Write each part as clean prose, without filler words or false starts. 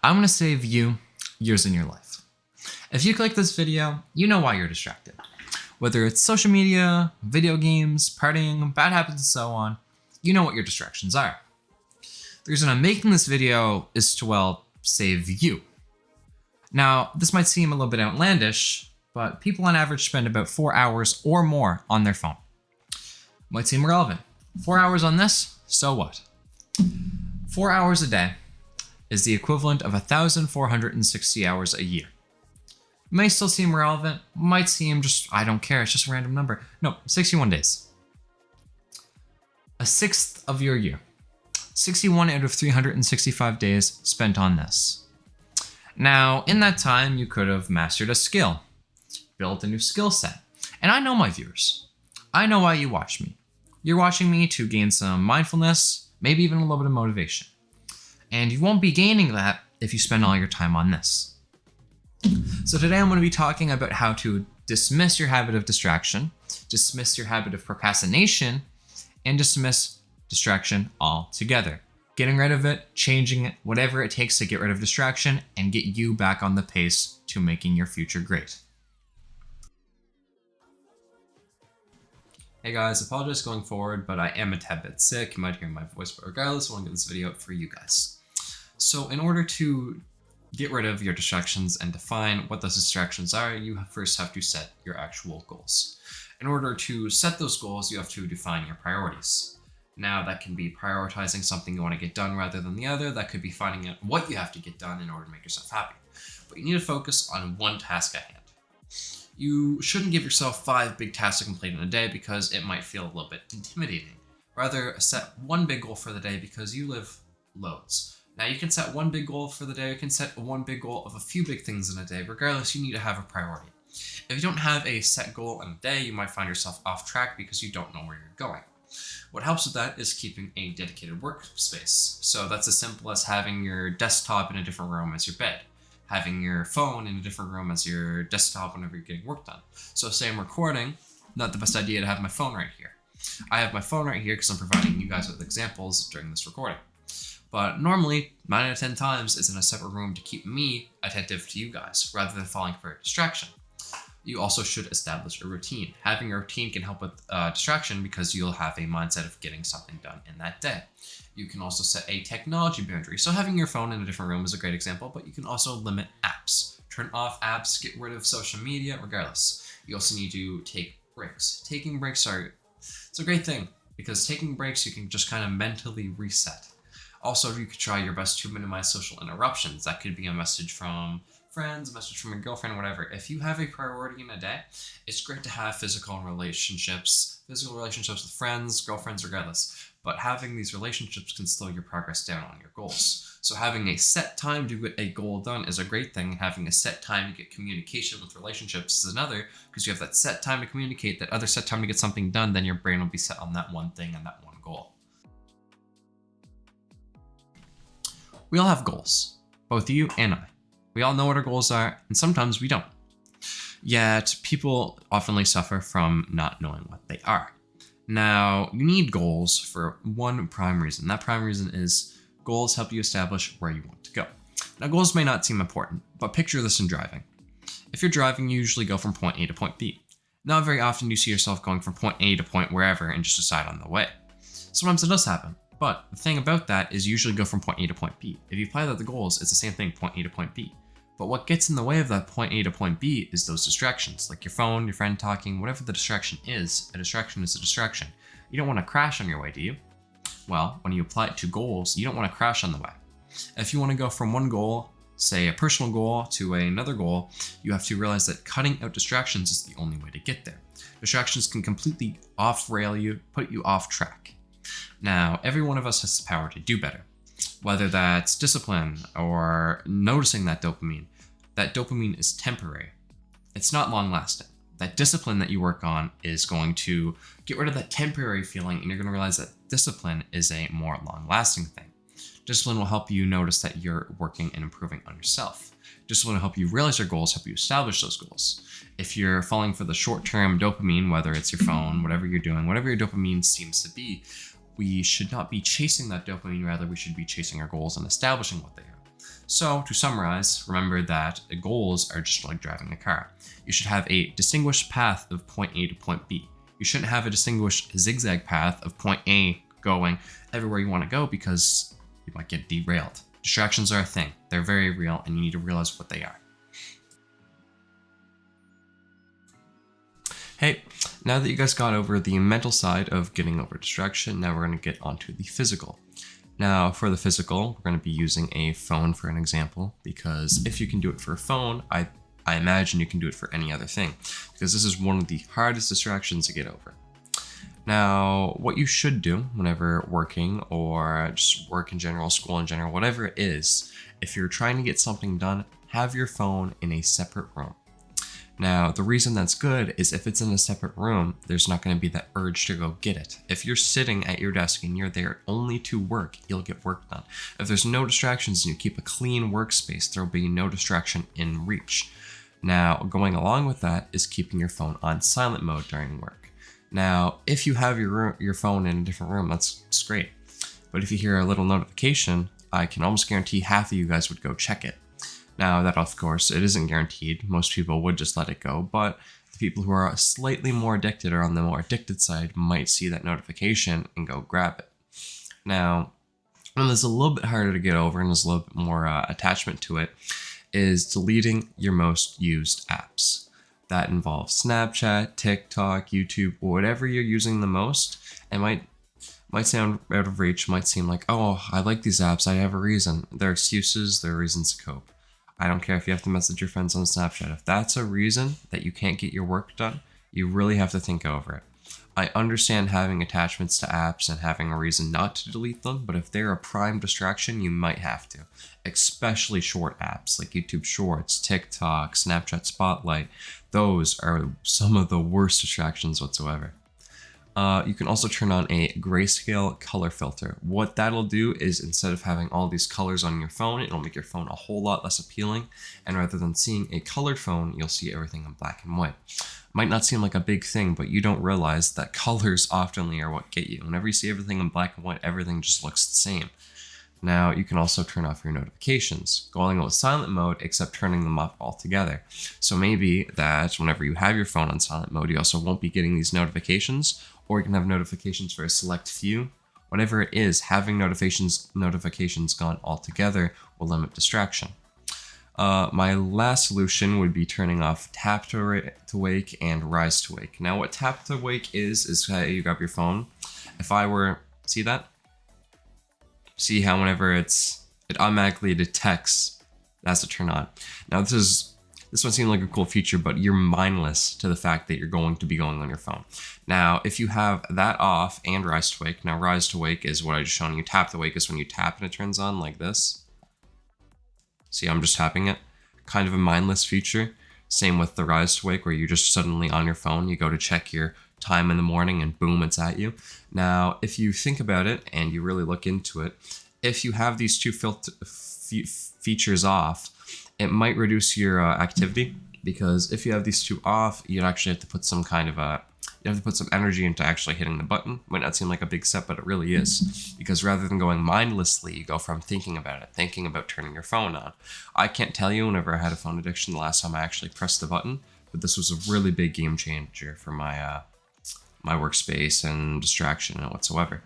I'm going to save you years in your life. If you click this video, you know why you're distracted. Whether it's social media, video games, partying, bad habits, and so on, you know what your distractions are. The reason I'm making this video is to, well, save you. Now, this might seem a little bit outlandish, but people on average spend about 4 hours or more on their phone. Might seem irrelevant. 4 hours on this? So what? 4 hours a day is the equivalent of 1,460 hours a year. May still seem relevant, might seem just, I don't care, it's just a random number. No, 61 days. A sixth of your year. 61 out of 365 days spent on this. Now, in that time, you could have mastered a skill, built a new skill set. And I know my viewers. I know why you watch me. You're watching me to gain some mindfulness, maybe even a little bit of motivation. And you won't be gaining that if you spend all your time on this. So today I'm going to be talking about how to dismiss your habit of distraction, dismiss your habit of procrastination, and dismiss distraction altogether. Getting rid of it, changing it, whatever it takes to get rid of distraction and get you back on the pace to making your future great. Hey guys, apologize going forward, but I am a tad bit sick. You might hear my voice, but regardless, I want to get this video out for you guys. So in order to get rid of your distractions and define what those distractions are, you first have to set your actual goals. In order to set those goals, you have to define your priorities. Now, that can be prioritizing something you want to get done rather than the other. That could be finding out what you have to get done in order to make yourself happy. But you need to focus on one task at hand. You shouldn't give yourself 5 big tasks to complete in a day because it might feel a little bit intimidating. Rather, set one big goal for the day because you live loads. Now, you can set one big goal for the day, you can set one big goal of a few big things in a day. Regardless, you need to have a priority. If you don't have a set goal in a day, you might find yourself off track because you don't know where you're going. What helps with that is keeping a dedicated workspace. So that's as simple as having your desktop in a different room as your bed, having your phone in a different room as your desktop whenever you're getting work done. So say I'm recording, not the best idea to have my phone right here. I have my phone right here because I'm providing you guys with examples during this recording. But normally, 9 out of 10 times, it's in a separate room to keep me attentive to you guys rather than falling for a distraction. You also should establish a routine. Having a routine can help with distraction because you'll have a mindset of getting something done in that day. You can also set a technology boundary. So having your phone in a different room is a great example, but you can also limit apps. Turn off apps, get rid of social media, regardless. You also need to take breaks. Taking breaks it's a great thing because taking breaks, you can just kind of mentally reset. Also, you could try your best to minimize social interruptions. That could be a message from friends, a message from your girlfriend, whatever. If you have a priority in a day, it's great to have physical relationships with friends, girlfriends, regardless. But having these relationships can slow your progress down on your goals. So having a set time to get a goal done is a great thing. Having a set time to get communication with relationships is another, because you have that set time to communicate, that other set time to get something done, then your brain will be set on that one thing and that one goal. We all have goals, both you and I. We all know what our goals are, and sometimes we don't. Yet, people often suffer from not knowing what they are. Now, you need goals for one prime reason. That prime reason is goals help you establish where you want to go. Now, goals may not seem important, but picture this in driving. If you're driving, you usually go from point A to point B. Not very often do you see yourself going from point A to point wherever and just decide on the way. Sometimes it does happen. But the thing about that is you usually go from point A to point B. If you apply that to goals, it's the same thing, point A to point B. But what gets in the way of that point A to point B is those distractions, like your phone, your friend talking, whatever the distraction is. A distraction is a distraction. You don't want to crash on your way, do you? Well, when you apply it to goals, you don't want to crash on the way. If you want to go from one goal, say a personal goal, to another goal, you have to realize that cutting out distractions is the only way to get there. Distractions can completely off-rail you, put you off track. Now, every one of us has the power to do better, whether that's discipline or noticing that dopamine. That dopamine is temporary. It's not long lasting. That discipline that you work on is going to get rid of that temporary feeling, and you're going to realize that discipline is a more long lasting thing. Discipline will help you notice that you're working and improving on yourself. Discipline will help you realize your goals, help you establish those goals. If you're falling for the short-term dopamine, whether it's your phone, whatever you're doing, whatever your dopamine seems to be, we should not be chasing that dopamine. Rather, we should be chasing our goals and establishing what they are. So to summarize, remember that goals are just like driving a car. You should have a distinguished path of point A to point B. You shouldn't have a distinguished zigzag path of point A going everywhere you want to go, because you might get derailed. Distractions are a thing. They're very real, and you need to realize what they are. Hey, now that you guys got over the mental side of getting over distraction, now we're going to get onto the physical. Now, for the physical, we're going to be using a phone for an example, because if you can do it for a phone, I imagine you can do it for any other thing, because this is one of the hardest distractions to get over. Now, what you should do whenever working, or just work in general, school in general, whatever it is, if you're trying to get something done, have your phone in a separate room. Now, the reason that's good is if it's in a separate room, there's not going to be that urge to go get it. If you're sitting at your desk and you're there only to work, you'll get work done. If there's no distractions and you keep a clean workspace, there'll be no distraction in reach. Now, going along with that is keeping your phone on silent mode during work. Now, if you have your phone in a different room, that's great. But if you hear a little notification, I can almost guarantee half of you guys would go check it. Now, that of course, it isn't guaranteed. Most people would just let it go, but the people who are slightly more addicted, or on the more addicted side, might see that notification and go grab it. Now, one that's a little bit harder to get over and there's a little bit more attachment to it is deleting your most used apps. That involves Snapchat, TikTok, YouTube, or whatever you're using the most. It might sound out of reach, might seem like, oh, I like these apps, I have a reason. They're excuses, they're reasons to cope. I don't care if you have to message your friends on Snapchat. If that's a reason that you can't get your work done, you really have to think over it. I understand having attachments to apps and having a reason not to delete them, but if they're a prime distraction, you might have to. Especially short apps like YouTube Shorts, TikTok, Snapchat Spotlight. Those are some of the worst distractions whatsoever. You can also turn on a grayscale color filter. What that'll do is, instead of having all these colors on your phone, it'll make your phone a whole lot less appealing. And rather than seeing a colored phone, you'll see everything in black and white. Might not seem like a big thing, but you don't realize that colors often are what get you. Whenever you see everything in black and white, everything just looks the same. Now, you can also turn off your notifications, going with silent mode, except turning them off altogether. So maybe that whenever you have your phone on silent mode, you also won't be getting these notifications, or you can have notifications for a select few. Whatever it is, having notifications gone altogether will limit distraction. My last solution would be turning off tap to wake and rise to wake. Now, what tap to wake is how you grab your phone. If I were, see that? See how whenever it automatically detects that's to turn on. Now, this one seemed like a cool feature, but you're mindless to the fact that you're going to be going on your phone. Now, if you have that off and rise to wake, now rise to wake is what I just shown you. Tap to wake is when you tap and it turns on like this. See, I'm just tapping it. Kind of a mindless feature. Same with the rise to wake, where you're just suddenly on your phone. You go to check your time in the morning and boom, it's at you. Now, if you think about it and you really look into it, if you have these two features off, it might reduce your activity, because if you have these two off, you'd actually have to put some kind of you have to put some energy into actually hitting the button. Might not seem like a big step, but it really is, because rather than going mindlessly, you go from thinking about it, thinking about turning your phone on. I can't tell you whenever I had a phone addiction the last time I actually pressed the button, but this was a really big game changer for my my workspace and distraction and whatsoever.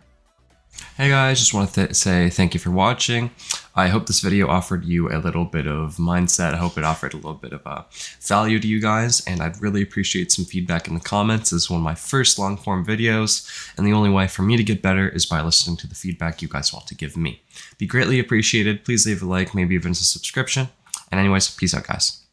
Hey guys, just want to say thank you for watching. I hope this video offered you a little bit of mindset. I hope it offered a little bit of value to you guys, and I'd really appreciate some feedback in the comments. This is one of my first long form videos, and the only way for me to get better is by listening to the feedback you guys want to give me. Be greatly appreciated. Please leave a like, maybe even a subscription. And anyways, peace out guys.